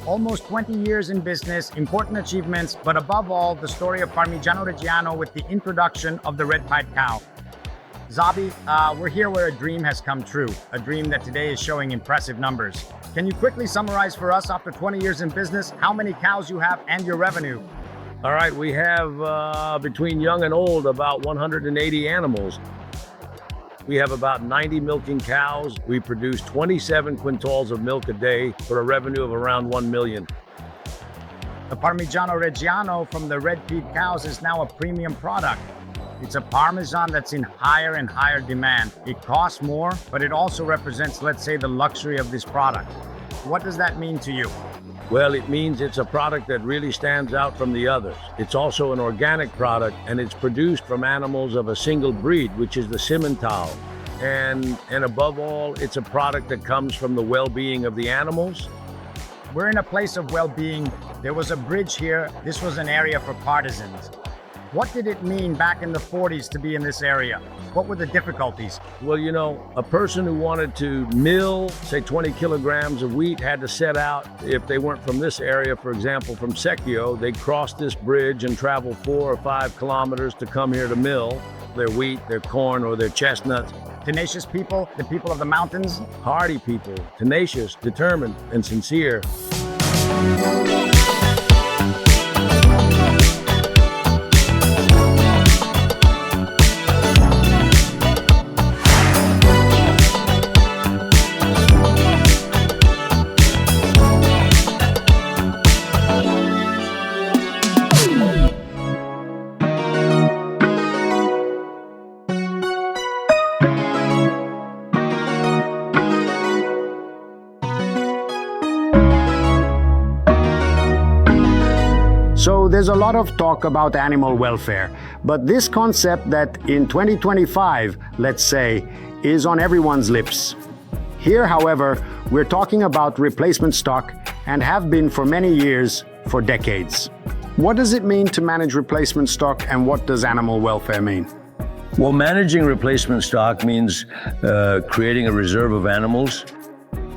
Almost 20 years in business, important achievements, but above all, the story of Parmigiano Reggiano with the introduction of the red-pied cow. Zabi, we're here where a dream has come true, a dream that today is showing impressive numbers. Can you quickly summarize for us, after 20 years in business, how many cows you have and your revenue? All right, we have between young and old about 180 animals. We have about 90 milking cows. We produce 27 quintals of milk a day for a revenue of around 1 million. The Parmigiano Reggiano from the red-pied cows is now a premium product. It's a Parmesan that's in higher and higher demand. It costs more, but it also represents, let's say, the luxury of this product. What does that mean to you? Well, it means it's a product that really stands out from the others. It's also an organic product, and it's produced from animals of a single breed, which is the Simmental. And above all, it's a product that comes from the well-being of the animals. We're in a place of well-being. There was a bridge here. This was an area for partisans. What did it mean back in the 40s to be in this area? What were the difficulties? Well, you know, a person who wanted to mill, say 20 kilograms of wheat had to set out. If they weren't from this area, for example, from Secchio, they'd cross this bridge and travel 4 or 5 kilometers to come here to mill their wheat, their corn, or their chestnuts. Tenacious people, the people of the mountains? Hardy people, tenacious, determined, and sincere. So there's a lot of talk about animal welfare, but this concept that in 2025, let's say, is on everyone's lips. Here, however, we're talking about replacement stock and have been for many years, for decades. What does it mean to manage replacement stock, and what does animal welfare mean? Well, managing replacement stock means creating a reserve of animals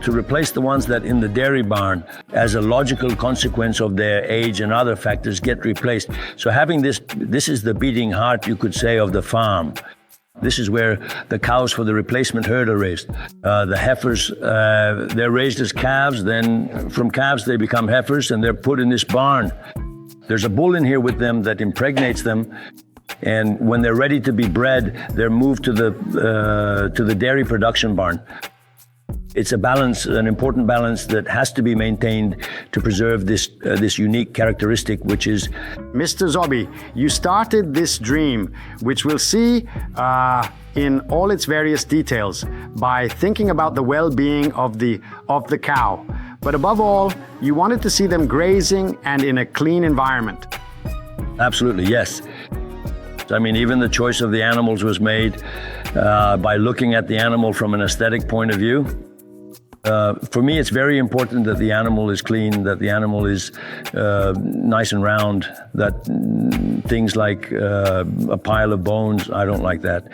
to replace the ones that in the dairy barn, as a logical consequence of their age and other factors, get replaced. So having this is the beating heart, you could say, of the farm. This is where the cows for the replacement herd are raised. The heifers, they're raised as calves, then from calves they become heifers, and they're put in this barn. There's a bull in here with them that impregnates them, and when they're ready to be bred, they're moved to the dairy production barn. It's a balance, an important balance that has to be maintained to preserve this unique characteristic, which is... Mr. Zobi, you started this dream, which we'll see in all its various details, by thinking about the well-being of the cow. But above all, you wanted to see them grazing and in a clean environment. Absolutely, yes. I mean, even the choice of the animals was made by looking at the animal from an aesthetic point of view. For me, it's very important that the animal is clean, that the animal is nice and round, that things like a pile of bones, I don't like that.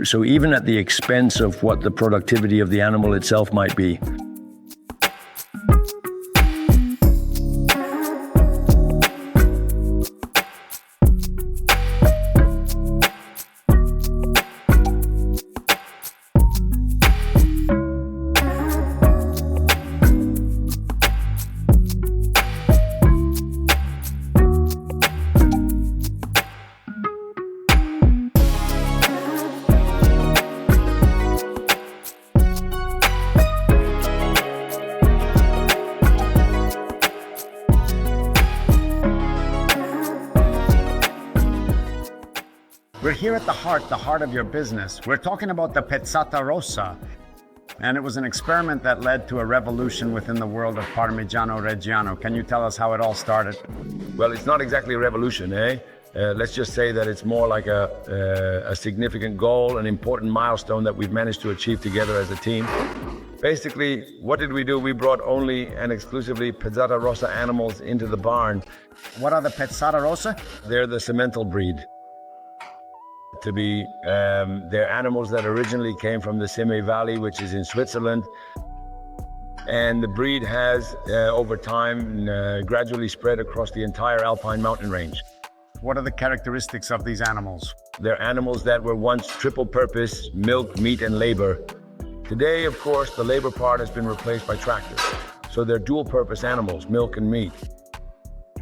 So even at the expense of what the productivity of the animal itself might be. We're here at the heart of your business. We're talking about the Pezzata Rossa. And it was an experiment that led to a revolution within the world of Parmigiano Reggiano. Can you tell us how it all started? Well, it's not exactly a revolution, eh? Let's just say that it's more like a significant goal, an important milestone that we've managed to achieve together as a team. Basically, what did we do? We brought only and exclusively Pezzata Rossa animals into the barn. What are the Pezzata Rossa? They're the Simmental breed. They're animals that originally came from the Sime Valley, which is in Switzerland. And the breed has, over time, gradually spread across the entire alpine mountain range. What are the characteristics of these animals? They're animals that were once triple purpose, milk, meat, and labor. Today, of course, the labor part has been replaced by tractors. So they're dual purpose animals, milk and meat.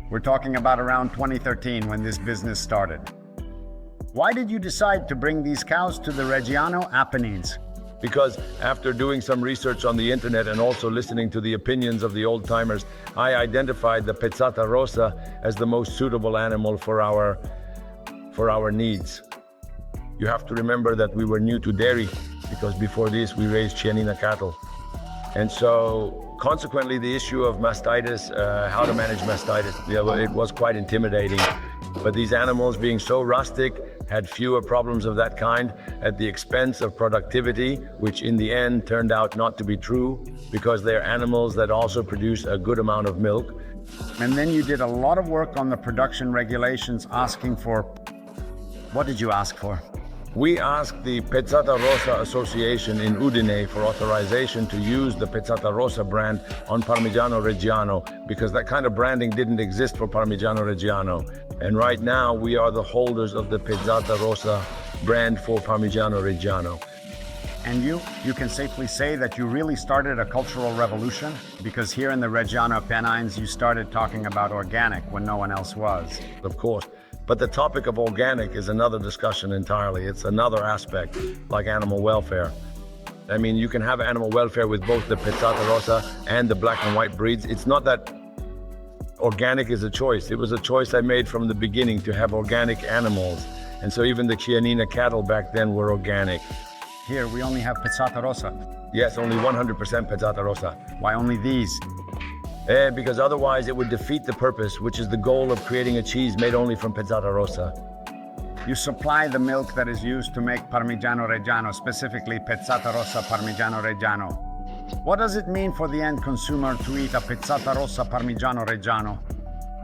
We're talking about around 2013 when this business started. Why did you decide to bring these cows to the Reggiano Apennines? Because after doing some research on the internet and also listening to the opinions of the old timers, I identified the Pezzata Rossa as the most suitable animal for our needs. You have to remember that we were new to dairy because before this we raised Chianina cattle. And so consequently the issue of mastitis, how to manage mastitis, it was quite intimidating. But these animals being so rustic had fewer problems of that kind at the expense of productivity, which in the end turned out not to be true because they're animals that also produce a good amount of milk. And then you did a lot of work on the production regulations asking for... What did you ask for? We asked the Pezzata Rossa Association in Udine for authorization to use the Pezzata Rossa brand on Parmigiano Reggiano because that kind of branding didn't exist for Parmigiano Reggiano. And right now we are the holders of the Pezzata Rossa brand for Parmigiano Reggiano. And you can safely say that you really started a cultural revolution because here in the Reggiano Apennines you started talking about organic when no one else was. Of course. But the topic of organic is another discussion entirely. It's another aspect, like animal welfare. I mean, you can have animal welfare with both the Pezzata Rossa and the black and white breeds. It's not that organic is a choice. It was a choice I made from the beginning to have organic animals. And so even the Chianina cattle back then were organic. Here, we only have Pezzata Rossa. Yes, only 100% Pezzata Rossa. Why only these? Because otherwise it would defeat the purpose, which is the goal of creating a cheese made only from Pezzata Rossa. You supply the milk that is used to make Parmigiano Reggiano, specifically Pezzata Rossa Parmigiano Reggiano. What does it mean for the end consumer to eat a Pezzata Rossa Parmigiano Reggiano?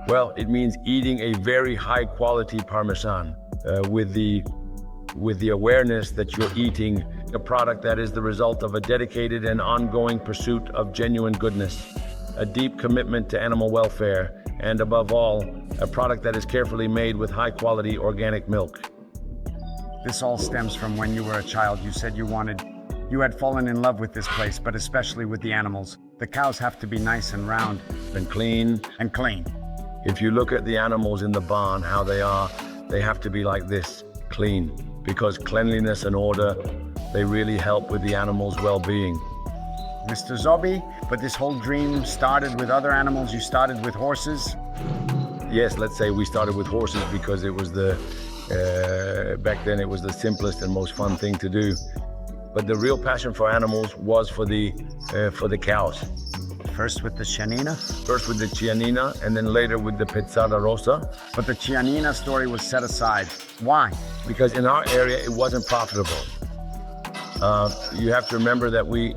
Well, it means eating a very high quality Parmesan with the awareness that you're eating a product that is the result of a dedicated and ongoing pursuit of genuine goodness, a deep commitment to animal welfare, and above all, a product that is carefully made with high-quality organic milk. This all stems from when you were a child. You said you had fallen in love with this place, but especially with the animals. The cows have to be nice and round. And clean. And clean. If you look at the animals in the barn, how they are, they have to be like this, clean, because cleanliness and order, they really help with the animal's well-being. Mr. Zobby, but this whole dream started with other animals. You started with horses? Yes, let's say we started with horses because it was back then it was the simplest and most fun thing to do. But the real passion for animals was for the cows. First with the Chianina? First with the Chianina and then later with the Pezzata Rossa. But the Chianina story was set aside. Why? Because in our area it wasn't profitable. You have to remember that we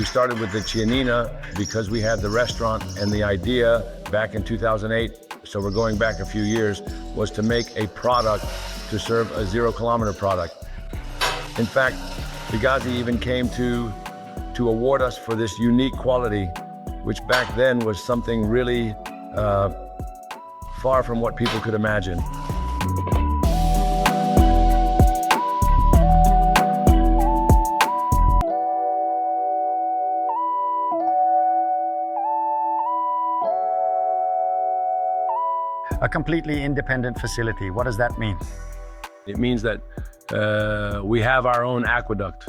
started with the Chianina because we had the restaurant, and the idea back in 2008, so we're going back a few years, was to make a product to serve a 0-kilometer product. In fact, Boccede even came to award us for this unique quality, which back then was something really far from what people could imagine. A completely independent facility. What does that mean? It means that we have our own aqueduct.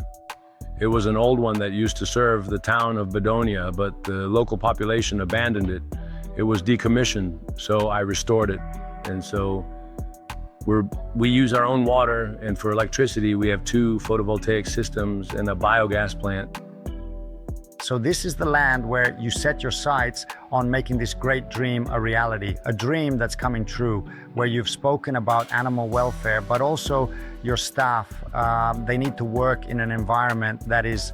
It was an old one that used to serve the town of Bedonia, but the local population abandoned it. It was decommissioned, so I restored it. And so we use our own water, and for electricity, we have 2 photovoltaic systems and a biogas plant. So this is the land where you set your sights on making this great dream a reality, a dream that's coming true, where you've spoken about animal welfare, but also your staff. They need to work in an environment that is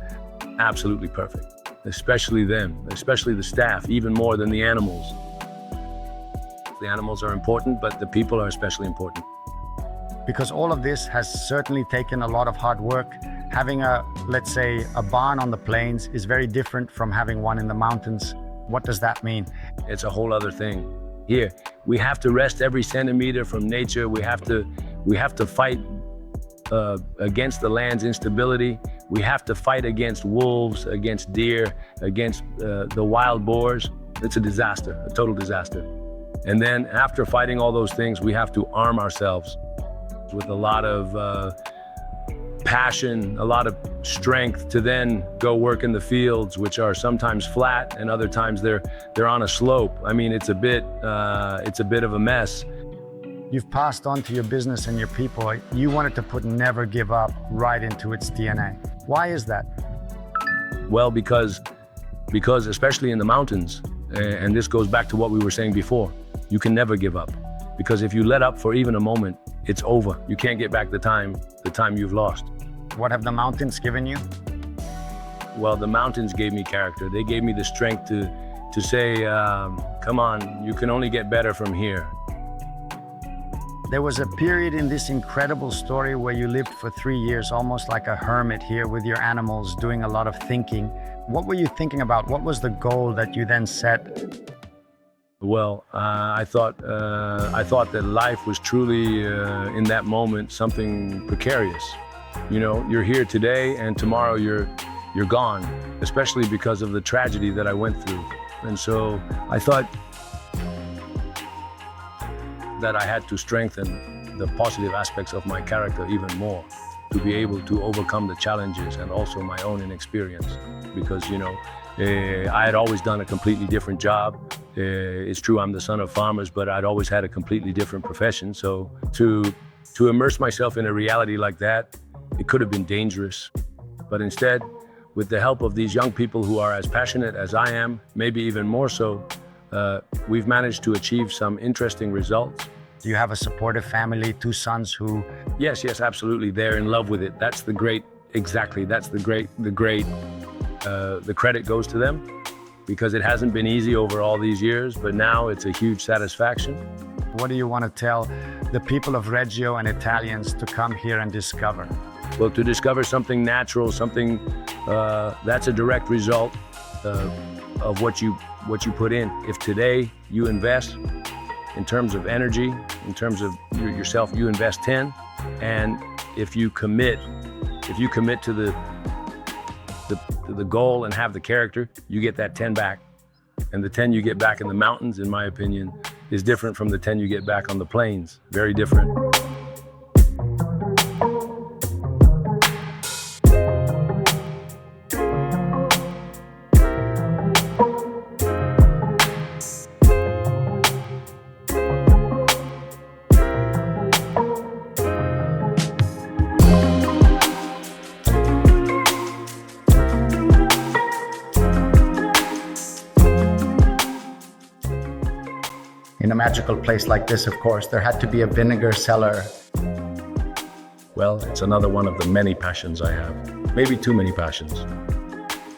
absolutely perfect, especially them, especially the staff, even more than the animals. The animals are important, but the people are especially important. Because all of this has certainly taken a lot of hard work Having let's say, a barn on the plains is very different from having one in the mountains. What does that mean? It's a whole other thing. Here, we have to wrest every centimeter from nature. We have to fight against the land's instability. We have to fight against wolves, against deer, against the wild boars. It's a disaster, a total disaster. And then after fighting all those things, we have to arm ourselves with a lot of passion, a lot of strength to then go work in the fields, which are sometimes flat and other times they're on a slope. I mean, it's a bit of a mess. You've passed on to your business and your people. You wanted to put never give up right into its DNA. Why is that? Well, because especially in the mountains, and this goes back to what we were saying before, you can never give up. Because if you let up for even a moment, it's over. You can't get back the time you've lost. What have the mountains given you? Well, the mountains gave me character. They gave me the strength to say, come on, you can only get better from here. There was a period in this incredible story where you lived for 3 years, almost like a hermit here with your animals, doing a lot of thinking. What were you thinking about? What was the goal that you then set? Well, I thought that life was truly, in that moment, something precarious. You know, you're here today and tomorrow you're gone, especially because of the tragedy that I went through. And so I thought that I had to strengthen the positive aspects of my character even more to be able to overcome the challenges and also my own inexperience. Because, you know, I had always done a completely different job. It's true I'm the son of farmers, but I'd always had a completely different profession. So to immerse myself in a reality like that, it could have been dangerous. But instead, with the help of these young people who are as passionate as I am, maybe even more so, we've managed to achieve some interesting results. Do you have a supportive family, 2 sons who... Yes, absolutely. They're in love with it. That's the great, exactly. That's the credit goes to them, because it hasn't been easy over all these years, but now it's a huge satisfaction. What do you want to tell the people of Reggio and Italians to come here and discover? Well, to discover something natural, something that's a direct result of what you put in. If today you invest in terms of energy, in terms of yourself, you invest 10, and if you commit to the goal and have the character, you get that 10 back. And the 10 you get back in the mountains, in my opinion, is different from the 10 you get back on the plains. Very different. In a magical place like this, of course, there had to be a vinegar cellar. Well, it's another one of the many passions I have. Maybe too many passions.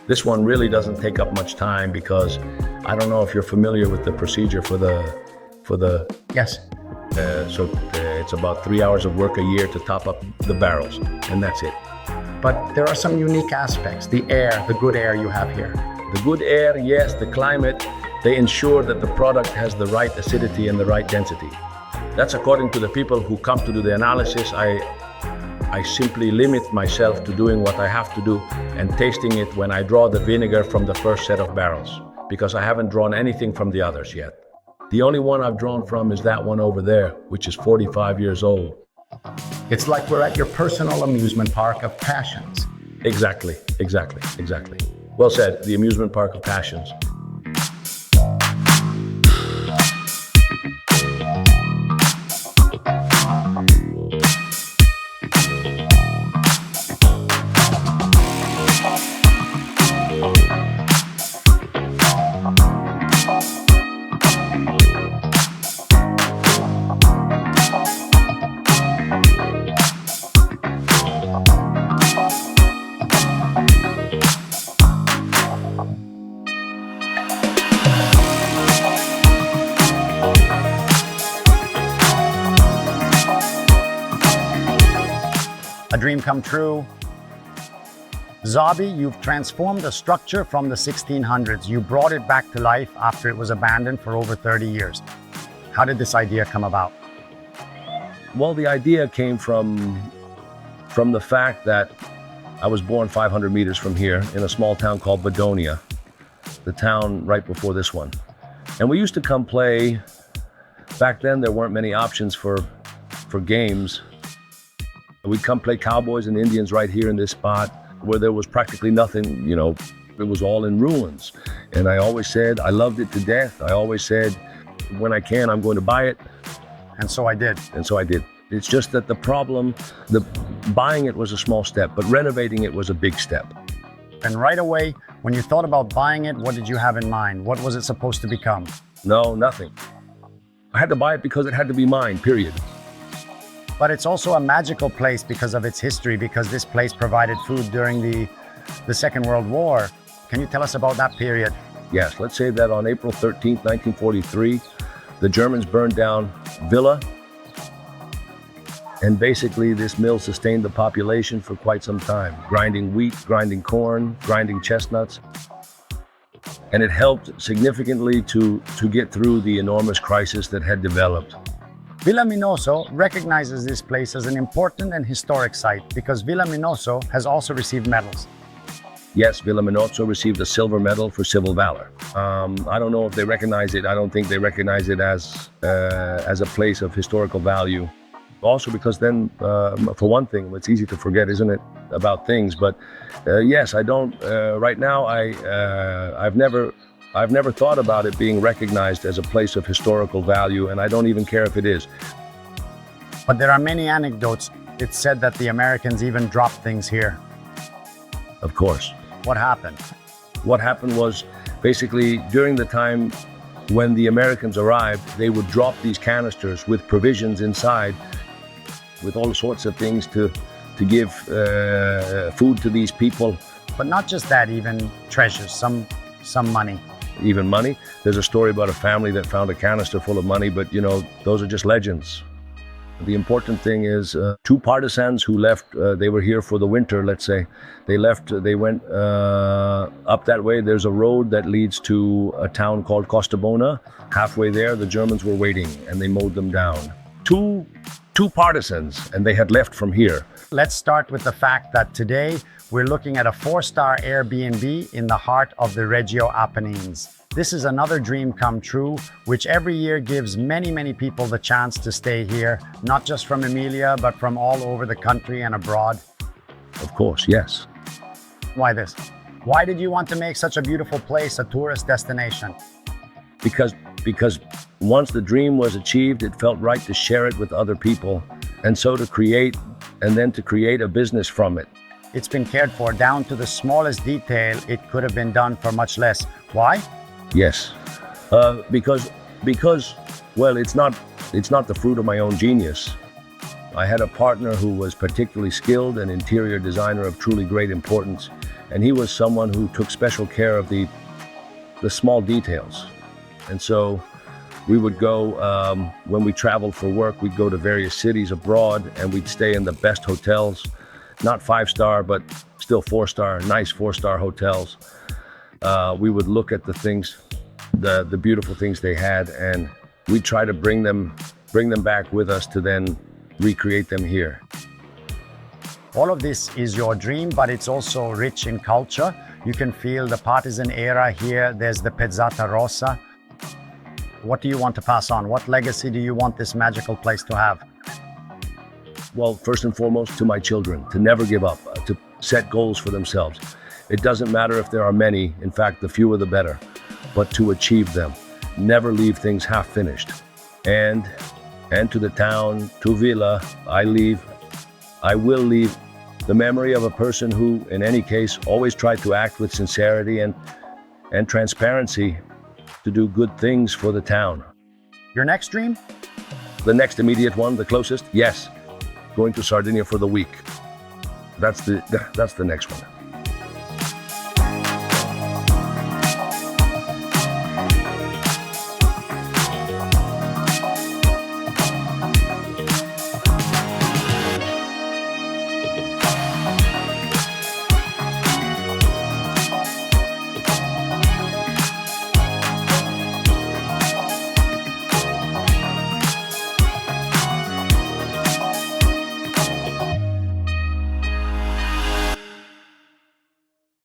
This one really doesn't take up much time because I don't know if you're familiar with the procedure for the. Yes. It's about 3 hours of work a year to top up the barrels, and that's it. But there are some unique aspects. The air, the good air you have here. The good air, yes, the climate, they ensure that the product has the right acidity and the right density. That's according to the people who come to do the analysis. I simply limit myself to doing what I have to do and tasting it when I draw the vinegar from the first set of barrels, because I haven't drawn anything from the others yet. The only one I've drawn from is that one over there, which is 45 years old. It's like we're at your personal amusement park of passions. Exactly. Well said, the amusement park of passions. A dream come true. Zabi, you've transformed a structure from the 1600s. You brought it back to life after it was abandoned for over 30 years. How did this idea come about? Well, the idea came from the fact that I was born 500 meters from here in a small town called Boccede, the town right before this one. And we used to come play. Back then, there weren't many options for games. We'd come play Cowboys and Indians right here in this spot where there was practically nothing, it was all in ruins. And I always said, I loved it to death. I always said, when I can, I'm going to buy it. And so I did. It's just that the buying it was a small step, but renovating it was a big step. And right away, when you thought about buying it, what did you have in mind? What was it supposed to become? No, nothing. I had to buy it because it had to be mine, period. But it's also a magical place because of its history, because this place provided food during the Second World War. Can you tell us about that period? Yes, let's say that on April 13th, 1943, the Germans burned down Villa. And basically, this mill sustained the population for quite some time, grinding wheat, grinding corn, grinding chestnuts. And it helped significantly to get through the enormous crisis that had developed. Villa Minoso recognizes this place as an important and historic site because Villa Minoso has also received medals. Yes, Villa Minoso received a silver medal for civil valor. I don't know if they recognize it. I don't think they recognize it as a place of historical value. Also because then, for one thing, it's easy to forget, isn't it, about things. But yes, I don't, right now, I've never thought about it being recognized as a place of historical value, and I don't even care if it is. But there are many anecdotes. It's said that the Americans even dropped things here. Of course. What happened? What happened was basically during the time when the Americans arrived, they would drop these canisters with provisions inside, with all sorts of things to give food to these people. But not just that, even treasures, some money. Even money. There's a story about a family that found a canister full of money, but those are just legends. The important thing is two partisans who left, they were here for the winter, let's say. They went up that way. There's a road that leads to a town called Costabona. Halfway there, the Germans were waiting and they mowed them down. Two partisans, and they had left from here. Let's start with the fact that today we're looking at a 4-star Airbnb in the heart of the Reggio Apennines. This is another dream come true, which every year gives many people the chance to stay here, not just from Emilia, but from all over the country and abroad. Of course, yes. Why this? Why did you want to make such a beautiful place a tourist destination? Because once the dream was achieved, it felt right to share it with other people, and so to create a business from it. It's been cared for down to the smallest detail. It could have been done for much less. Why? Yes, because well, it's not the fruit of my own genius. I had a partner who was particularly skilled, an interior designer of truly great importance, and he was someone who took special care of the small details. And so we would go, when we traveled for work, we'd go to various cities abroad and we'd stay in the best hotels, not 5-star, but still 4-star, nice 4-star hotels. We would look at the things, the beautiful things they had, and we'd try to bring them back with us to then recreate them here. All of this is your dream, but it's also rich in culture. You can feel the partisan era here. There's the Pezzata Rossa. What do you want to pass on? What legacy do you want this magical place to have? Well, first and foremost, to my children, to never give up, to set goals for themselves. It doesn't matter if there are many, in fact, the fewer the better, but to achieve them. Never leave things half finished. And to the town, to Villa, I will leave the memory of a person who, in any case, always tried to act with sincerity and transparency to do good things for the town. Your next dream? The next immediate one, the closest, yes, going to Sardinia for the week. That's the next one.